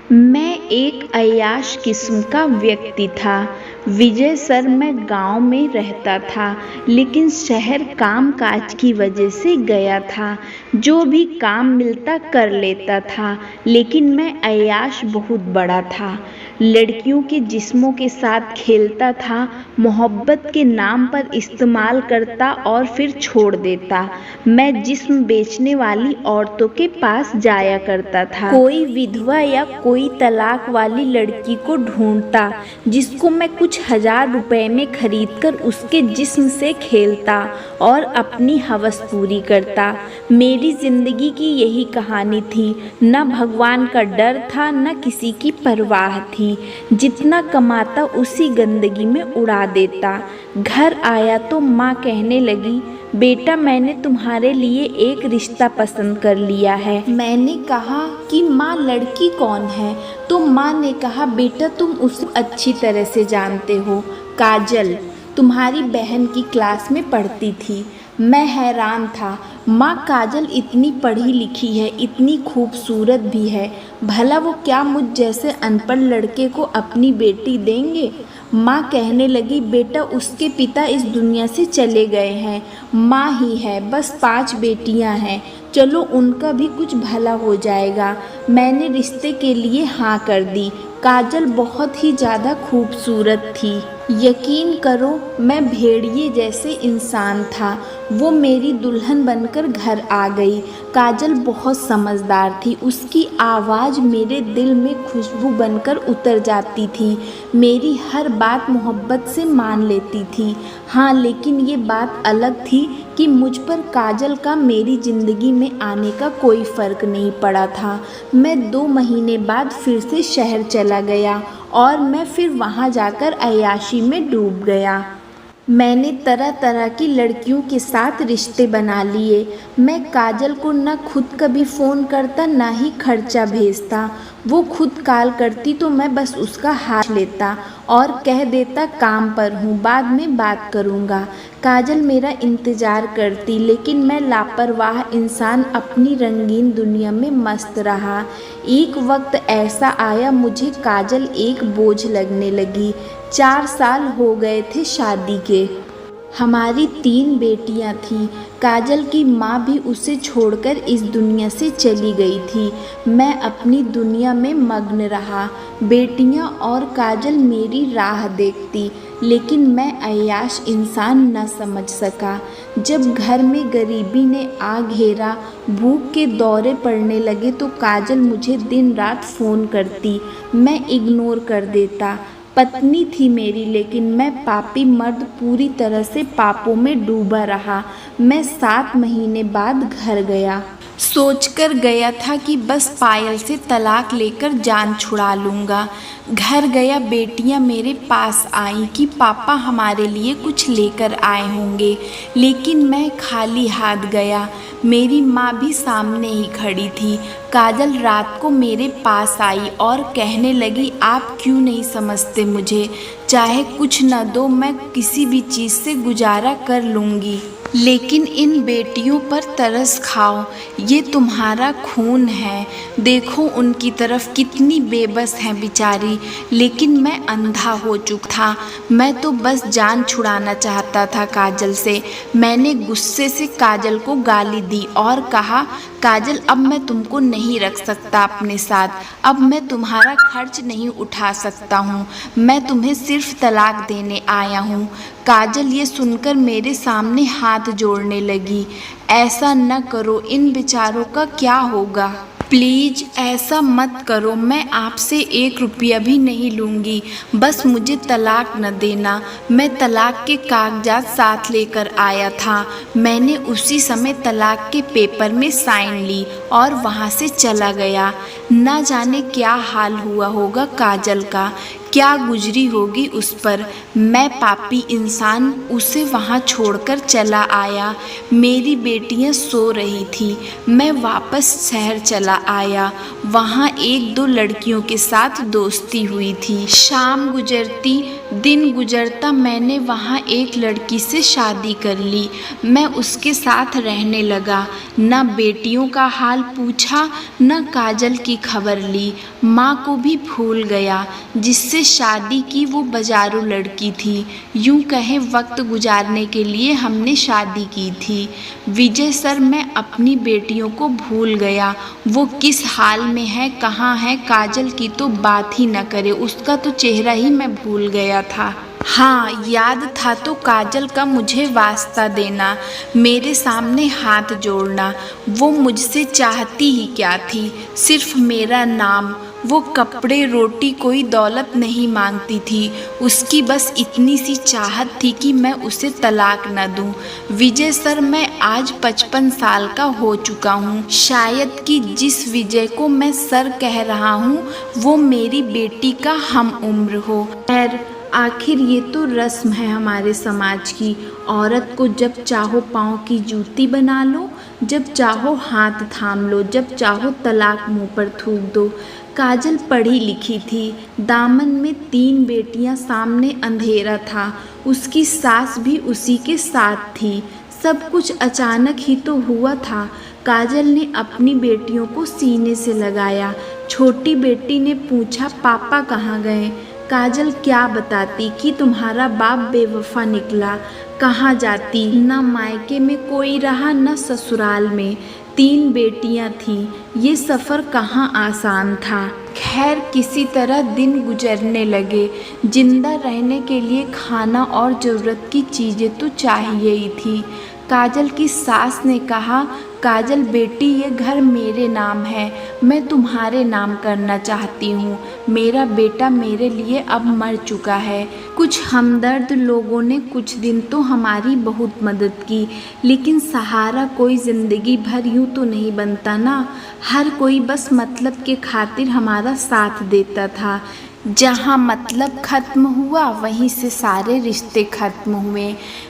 मैं एक अय्याश किस्म का व्यक्ति था। विजय सर मैं गांव में रहता था, लेकिन शहर काम काज की वजह से गया था। जो भी काम मिलता कर लेता था, लेकिन मैं अय्याश बहुत बड़ा था। लड़कियों के जिस्मों के साथ खेलता था, मोहब्बत के नाम पर इस्तेमाल करता और फिर छोड़ देता। मैं जिस्म बेचने वाली औरतों के पास जाया करता था। कोई विधवा या कोई तलाक वाली लड़की को ढूंढता, जिसको मैं कुछ 1000 रुपए में खरीदकर उसके जिस्म से खेलता और अपनी हवस पूरी करता। मेरी जिंदगी की यही कहानी थी। न भगवान का डर था, न किसी की परवाह थी। जितना कमाता उसी गंदगी में उड़ा देता। घर आया तो माँ कहने लगी, बेटा मैंने तुम्हारे लिए एक रिश्ता पसंद कर लिया है। मैंने कहा कि माँ लड़की कौन है? तो माँ ने कहा, बेटा तुम उसे अच्छी तरह से जानते हो, काजल तुम्हारी बहन की क्लास में पढ़ती थी। मैं हैरान था, माँ काजल इतनी पढ़ी लिखी है, इतनी खूबसूरत भी है, भला वो क्या मुझ जैसे अनपढ़ लड़के को अपनी बेटी देंगे? माँ कहने लगी, बेटा उसके पिता इस दुनिया से चले गए हैं, माँ ही है, बस 5 बेटियाँ हैं, चलो उनका भी कुछ भला हो जाएगा। मैंने रिश्ते के लिए हाँ कर दी। काजल बहुत ही ज़्यादा खूबसूरत थी। यकीन करो, मैं भेड़िए जैसे इंसान था। वो मेरी दुल्हन बनकर घर आ गई। काजल बहुत समझदार थी। उसकी आवाज़ मेरे दिल में खुशबू बनकर उतर जाती थी। मेरी हर बात मोहब्बत से मान लेती थी। हाँ, लेकिन ये बात अलग थी कि मुझ पर काजल का मेरी ज़िंदगी में आने का कोई फ़र्क नहीं पड़ा था। मैं 2 महीने बाद फिर से शहर चला गया और मैं फिर वहाँ जाकर अय्याशी में डूब गया। मैंने तरह तरह की लड़कियों के साथ रिश्ते बना लिए। मैं काजल को न खुद कभी फ़ोन करता, ना ही खर्चा भेजता। वो खुद कॉल करती तो मैं बस उसका हाथ लेता और कह देता काम पर हूँ, बाद में बात करूँगा। काजल मेरा इंतज़ार करती, लेकिन मैं लापरवाह इंसान अपनी रंगीन दुनिया में मस्त रहा। एक वक्त ऐसा आया, मुझे काजल एक बोझ लगने लगी। 4 साल हो गए थे शादी के। हमारी 3 बेटियां थीं। काजल की माँ भी उसे छोड़कर इस दुनिया से चली गई थी। मैं अपनी दुनिया में मग्न रहा। बेटियां और काजल मेरी राह देखती, लेकिन मैं अय्याश इंसान न समझ सका। जब घर में गरीबी ने आ घेरा, भूख के दौरे पड़ने लगे, तो काजल मुझे दिन रात फ़ोन करती। मैं इग्नोर कर देता। पत्नी थी मेरी, लेकिन मैं पापी मर्द पूरी तरह से पापों में डूबा रहा। मैं 7 महीने बाद घर गया। सोचकर गया था कि बस पायल से तलाक लेकर जान छुड़ा लूँगा। घर गया, बेटियां मेरे पास आईं कि पापा हमारे लिए कुछ लेकर आए होंगे, लेकिन मैं खाली हाथ गया। मेरी माँ भी सामने ही खड़ी थी। काजल रात को मेरे पास आई और कहने लगी, आप क्यों नहीं समझते मुझे? चाहे कुछ न दो, मैं किसी भी चीज़ से गुजारा कर लूँगी, लेकिन इन बेटियों पर तरस खाओ। ये तुम्हारा खून है। देखो उनकी तरफ, कितनी बेबस हैं बेचारी। लेकिन मैं अंधा हो चुका था। मैं तो बस जान छुड़ाना चाहता था काजल से। मैंने गुस्से से काजल को गाली दी और कहा, काजल अब मैं तुमको नहीं रख सकता अपने साथ। अब मैं तुम्हारा खर्च नहीं उठा सकता हूँ। मैं तुम्हें सिर्फ तलाक देने आया हूँ। काजल ये सुनकर मेरे सामने हाथ जोड़ने लगी। ऐसा न करो, इन बेचारों का क्या होगा? प्लीज़ ऐसा मत करो। मैं आपसे 1 रुपया भी नहीं लूँगी, बस मुझे तलाक न देना। मैं तलाक के कागजात साथ लेकर आया था। मैंने उसी समय तलाक के पेपर में साइन ली और वहाँ से चला गया। न जाने क्या हाल हुआ होगा काजल का, क्या गुजरी होगी उस पर। मैं पापी इंसान उसे वहाँ छोड़कर चला आया। मेरी बेटियाँ सो रही थी। मैं वापस शहर चला आया। वहाँ 1-2 लड़कियों के साथ दोस्ती हुई थी। शाम गुजरती, दिन गुजरता मैंने वहाँ एक लड़की से शादी कर ली। मैं उसके साथ रहने लगा। न बेटियों का हाल पूछा, न काजल की खबर ली। माँ को भी भूल गया। जिससे शादी की वो बाजारू लड़की थी। यूँ कहें वक्त गुजारने के लिए हमने शादी की थी। विजय सर, मैं अपनी बेटियों को भूल गया। वो किस हाल में है, कहाँ है, काजल की तो बात ही न करे, उसका तो चेहरा ही मैं भूल गया था। हाँ, याद था तो काजल का मुझे वास्ता देना, मेरे सामने हाथ जोड़ना। वो मुझसे चाहती ही क्या थी, सिर्फ मेरा नाम। वो कपड़े रोटी कोई दौलत नहीं मांगती थी। उसकी बस इतनी सी चाहत थी कि मैं उसे तलाक न दूं। विजय सर, मैं आज 55 साल का हो चुका हूँ। शायद कि जिस विजय को मैं सर कह रहा हूँ वो मेरी बेटी का हम उम्र हो। खैर, आखिर ये तो रस्म है हमारे समाज की। औरत को जब चाहो पाँव की जूती बना लो, जब चाहो हाथ थाम लो, जब चाहो तलाक मुंह पर थूक दो। काजल पढ़ी लिखी थी। दामन में 3 बेटियां, सामने अंधेरा था। उसकी सास भी उसी के साथ थी। सब कुछ अचानक ही तो हुआ था। काजल ने अपनी बेटियों को सीने से लगाया। छोटी बेटी ने पूछा, पापा कहाँ गए? काजल क्या बताती कि तुम्हारा बाप बेवफा निकला। कहाँ जाती, न मायके में कोई रहा न ससुराल में। 3 बेटियां थीं, ये सफ़र कहाँ आसान था। खैर, किसी तरह दिन गुजरने लगे। जिंदा रहने के लिए खाना और ज़रूरत की चीज़ें तो चाहिए ही थी। काजल की सास ने कहा, काजल बेटी, ये घर मेरे नाम है, मैं तुम्हारे नाम करना चाहती हूँ। मेरा बेटा मेरे लिए अब मर चुका है। कुछ हमदर्द लोगों ने कुछ दिन तो हमारी बहुत मदद की, लेकिन सहारा कोई ज़िंदगी भर यूँ तो नहीं बनता ना। हर कोई बस मतलब के खातिर हमारा साथ देता था। जहाँ मतलब खत्म हुआ वहीं से सारे रिश्ते खत्म हुए।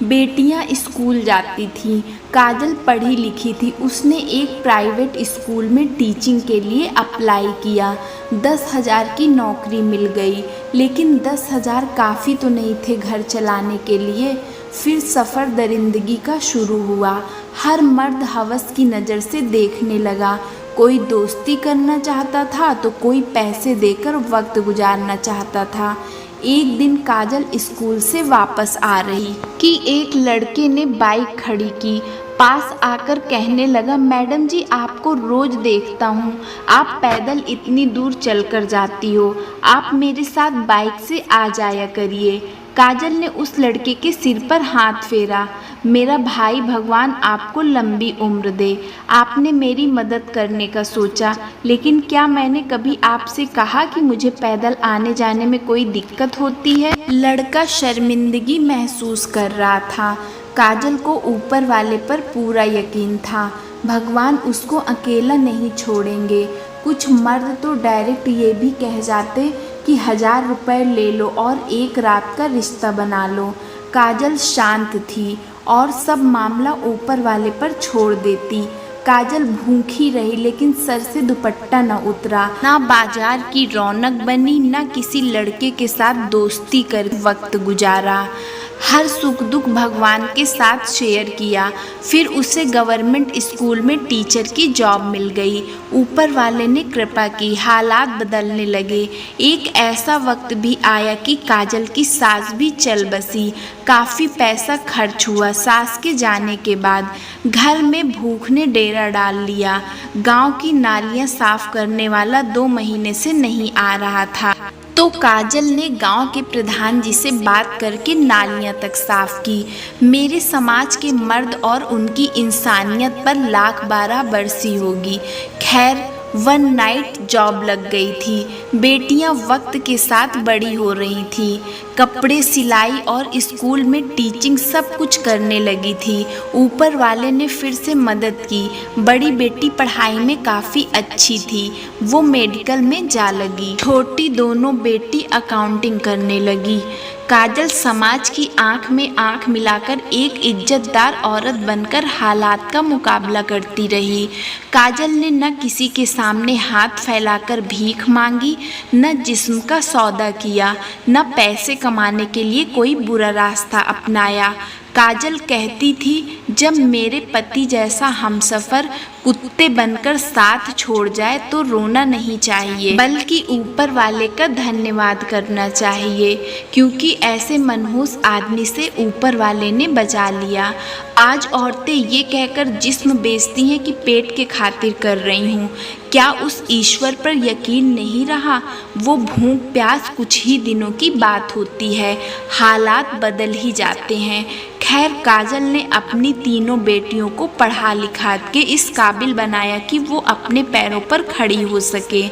बेटियां स्कूल जाती थीं। काजल पढ़ी लिखी थी। उसने एक प्राइवेट स्कूल में टीचिंग के लिए अप्लाई किया। 10,000 की नौकरी मिल गई, लेकिन 10,000 काफ़ी तो नहीं थे घर चलाने के लिए। फिर सफ़र दरिंदगी का शुरू हुआ। हर मर्द हवस की नज़र से देखने लगा। कोई दोस्ती करना चाहता था तो कोई पैसे देकर वक्त गुजारना चाहता था। एक दिन काजल स्कूल से वापस आ रही कि एक लड़के ने बाइक खड़ी की। पास आकर कहने लगा, मैडम जी, आपको रोज देखता हूँ, आप पैदल इतनी दूर चलकर जाती हो, आप मेरे साथ बाइक से आ जाया करिए। काजल ने उस लड़के के सिर पर हाथ फेरा। मेरा भाई, भगवान आपको लंबी उम्र दे। आपने मेरी मदद करने का सोचा, लेकिन क्या मैंने कभी आपसे कहा कि मुझे पैदल आने जाने में कोई दिक्कत होती है? लड़का शर्मिंदगी महसूस कर रहा था। काजल को ऊपर वाले पर पूरा यकीन था, भगवान उसको अकेला नहीं छोड़ेंगे। कुछ मर्द तो डायरेक्ट ये भी कह जाते कि 1000 रुपये ले लो और एक रात का रिश्ता बना लो। काजल शांत थी और सब मामला ऊपर वाले पर छोड़ देती। काजल भूखी रही, लेकिन सर से दुपट्टा न उतरा। ना बाजार की रौनक बनी, ना किसी लड़के के साथ दोस्ती कर वक्त गुजारा। हर सुख दुख भगवान के साथ शेयर किया। फिर उसे गवर्नमेंट स्कूल में टीचर की जॉब मिल गई। ऊपर वाले ने कृपा की, हालात बदलने लगे। एक ऐसा वक्त भी आया कि काजल की सास भी चल बसी। काफ़ी पैसा खर्च हुआ। सास के जाने के बाद घर में भूख ने डेरा डाल लिया। गांव की नालियां साफ करने वाला 2 महीने से नहीं आ रहा था, तो काजल ने गांव के प्रधान जी से बात करके नालियां तक साफ की। मेरे समाज के मर्द और उनकी इंसानियत पर लाख 12 बरसी होगी। खैर, 1 नाइट जॉब लग गई थी। बेटियां वक्त के साथ बड़ी हो रही थी। कपड़े, सिलाई और स्कूल में टीचिंग सब कुछ करने लगी थी। ऊपर वाले ने फिर से मदद की। बड़ी बेटी पढ़ाई में काफ़ी अच्छी थी, वो मेडिकल में जा लगी। छोटी दोनों बेटी अकाउंटिंग करने लगी। काजल समाज की आंख में आंख मिलाकर एक इज्जतदार औरत बनकर हालात का मुकाबला करती रही। काजल ने न किसी के सामने हाथ फैलाकर भीख मांगी, न जिस्म का सौदा किया, न पैसे कमाने के लिए कोई बुरा रास्ता अपनाया। काजल कहती थी, जब मेरे पति जैसा हमसफर कुत्ते बनकर साथ छोड़ जाए तो रोना नहीं चाहिए, बल्कि ऊपर वाले का धन्यवाद करना चाहिए, क्योंकि ऐसे मनहूस आदमी से ऊपर वाले ने बचा लिया। आज औरतें ये कहकर जिस्म बेचती हैं कि पेट के खातिर कर रही हूँ। क्या उस ईश्वर पर यकीन नहीं रहा? वो भूख प्यास कुछ ही दिनों की बात होती है, हालात बदल ही जाते हैं। खैर, काजल ने अपनी तीनों बेटियों को पढ़ा लिखा के इस काबिल बनाया कि वो अपने पैरों पर खड़ी हो सके।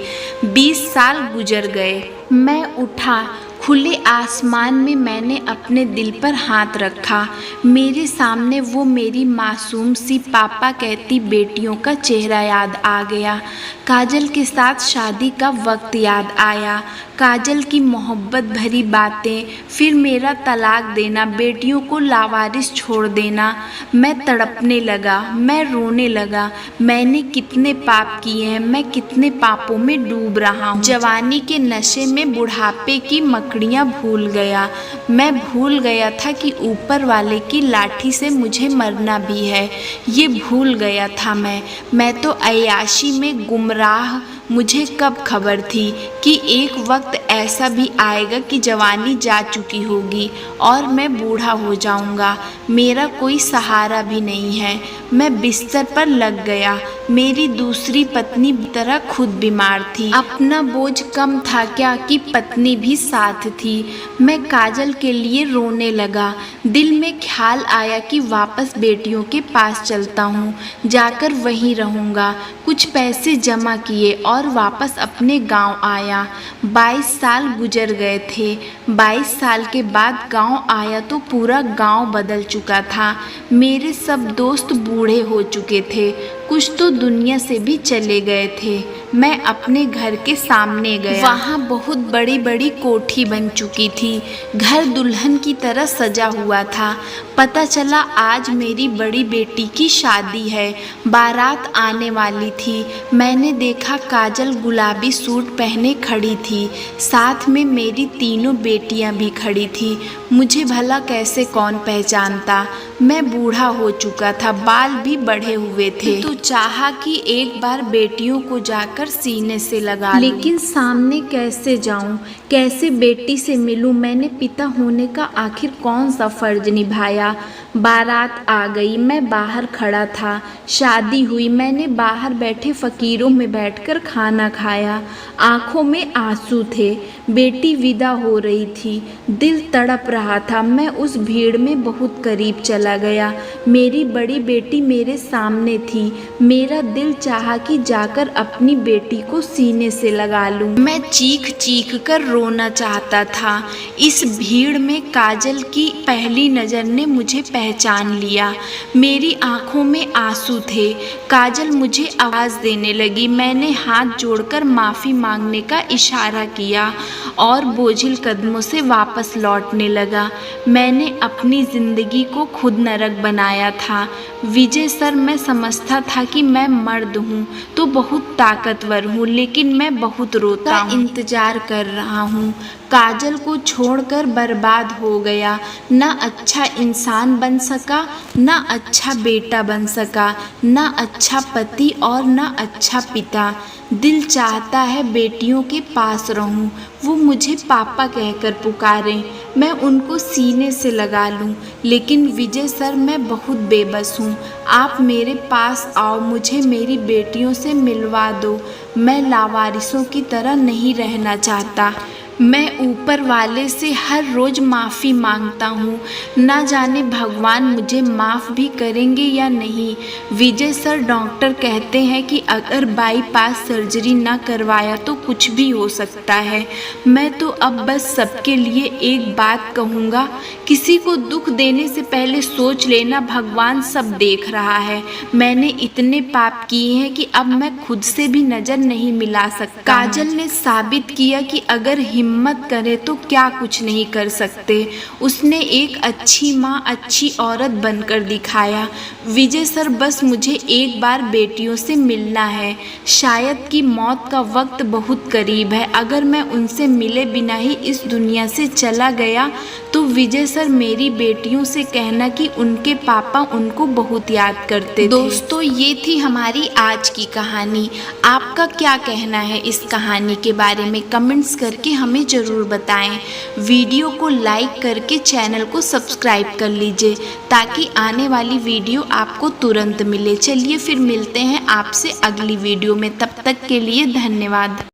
20 साल गुजर गए। मैं उठा। खुले आसमान में मैंने अपने दिल पर हाथ रखा। मेरे सामने वो मेरी मासूम सी पापा कहती बेटियों का चेहरा याद आ गया। काजल के साथ शादी का वक्त याद आया। काजल की मोहब्बत भरी बातें, फिर मेरा तलाक देना, बेटियों को लावारिस छोड़ देना। मैं तड़पने लगा, मैं रोने लगा। मैंने कितने पाप किए हैं, मैं कितने पापों में डूब रहा हूँ। जवानी के नशे में बुढ़ापे की मकड़ियाँ भूल गया। मैं भूल गया था कि ऊपर वाले की लाठी से मुझे मरना भी है। ये भूल गया था मैं तो अय्याशी में गुमराह। मुझे कब खबर थी कि एक वक्त ऐसा भी आएगा कि जवानी जा चुकी होगी और मैं बूढ़ा हो जाऊंगा। मेरा कोई सहारा भी नहीं है। मैं बिस्तर पर लग गया। मेरी दूसरी पत्नी की तरह खुद बीमार थी। अपना बोझ कम था क्या कि पत्नी भी साथ थी। मैं काजल के लिए रोने लगा। दिल में ख्याल आया कि वापस बेटियों के पास चलता हूँ, जाकर वहीं रहूँगा। कुछ पैसे जमा किए और वापस अपने गांव आया। 22 साल गुजर गए थे। 22 साल के बाद गांव आया तो पूरा गांव बदल चुका था। मेरे सब दोस्त बूढ़े हो चुके थे, कुछ तो दुनिया से भी चले गए थे। मैं अपने घर के सामने गया। वहाँ बहुत बड़ी बड़ी कोठी बन चुकी थी। घर दुल्हन की तरह सजा हुआ था। पता चला आज मेरी बड़ी बेटी की शादी है। बारात आने वाली थी। मैंने देखा काजल गुलाबी सूट पहने खड़ी थी। साथ में मेरी तीनों बेटियां भी खड़ी थी। मुझे भला कैसे कौन पहचानता। मैं बूढ़ा हो चुका था, बाल भी बढ़े हुए थे। तो चाहा कि एक बार बेटियों को जाकर सीने से लगा लूं। लेकिन सामने कैसे जाऊं, कैसे बेटी से मिलूं। मैंने पिता होने का आखिर कौन सा फर्ज निभाया। बारात आ गई। मैं बाहर खड़ा था। शादी हुई। मैंने बाहर बैठे फकीरों में बैठकर खाना खाया। आंखों में आंसू थे। बेटी विदा हो रही थी। दिल तड़प रहा था। मैं उस भीड़ में बहुत करीब चला गया। मेरी बड़ी बेटी मेरे सामने थी। मेरा दिल चाहा कि जाकर अपनी बेटी को सीने से लगा लूं। मैं चीख चीख कर रोना चाहता था। इस भीड़ में काजल की पहली नज़र ने मुझे पहचान लिया। मेरी आंखों में आंसू थे। काजल मुझे आवाज़ देने लगी। मैंने हाथ जोड़कर माफ़ी मांगने का इशारा किया और बोझिल कदमों से वापस लौटने लगा। मैंने अपनी ज़िंदगी को खुद नरक बनाया था। विजय सर, मैं समझता था कि मैं मर्द हूँ तो बहुत ताकतवर हूँ, लेकिन मैं बहुत रोता हूँ। इंतजार कर रहा हूँ। काजल को छोड़कर बर्बाद हो गया। ना अच्छा इंसान बन सका, ना अच्छा बेटा बन सका, ना अच्छा पति और ना अच्छा पिता। दिल चाहता है बेटियों के पास रहूं, वो मुझे पापा कहकर पुकारें, मैं उनको सीने से लगा लूं। लेकिन विजय सर, मैं बहुत बेबस हूँ। आप मेरे पास आओ, मुझे मेरी बेटियों से मिलवा दो। मैं लावारिसों की तरह नहीं रहना चाहता। मैं ऊपर वाले से हर रोज़ माफ़ी मांगता हूँ। ना जाने भगवान मुझे माफ़ भी करेंगे या नहीं। विजय सर, डॉक्टर कहते हैं कि अगर बाईपास सर्जरी ना करवाया तो कुछ भी हो सकता है। मैं तो अब बस सबके लिए एक बात कहूँगा, किसी को दुख देने से पहले सोच लेना, भगवान सब देख रहा है। मैंने इतने पाप किए हैं कि अब मैं खुद से भी नज़र नहीं मिला सकता। काजल ने साबित किया कि अगर हिम्मत करें तो क्या कुछ नहीं कर सकते। उसने एक अच्छी माँ, अच्छी औरत बनकर दिखाया। विजय सर, बस मुझे एक बार बेटियों से मिलना है। शायद कि मौत का वक्त बहुत करीब है। अगर मैं उनसे मिले बिना ही इस दुनिया से चला गया तो विजय सर, मेरी बेटियों से कहना कि उनके पापा उनको बहुत याद करते थे। दोस्तों, ये थी हमारी आज की कहानी। आपका क्या कहना है इस कहानी के बारे में? कमेंट्स करके हमें ज़रूर बताएं। वीडियो को लाइक करके चैनल को सब्सक्राइब कर लीजिए ताकि आने वाली वीडियो आपको तुरंत मिले। चलिए फिर मिलते हैं आपसे अगली वीडियो में। तब तक के लिए धन्यवाद।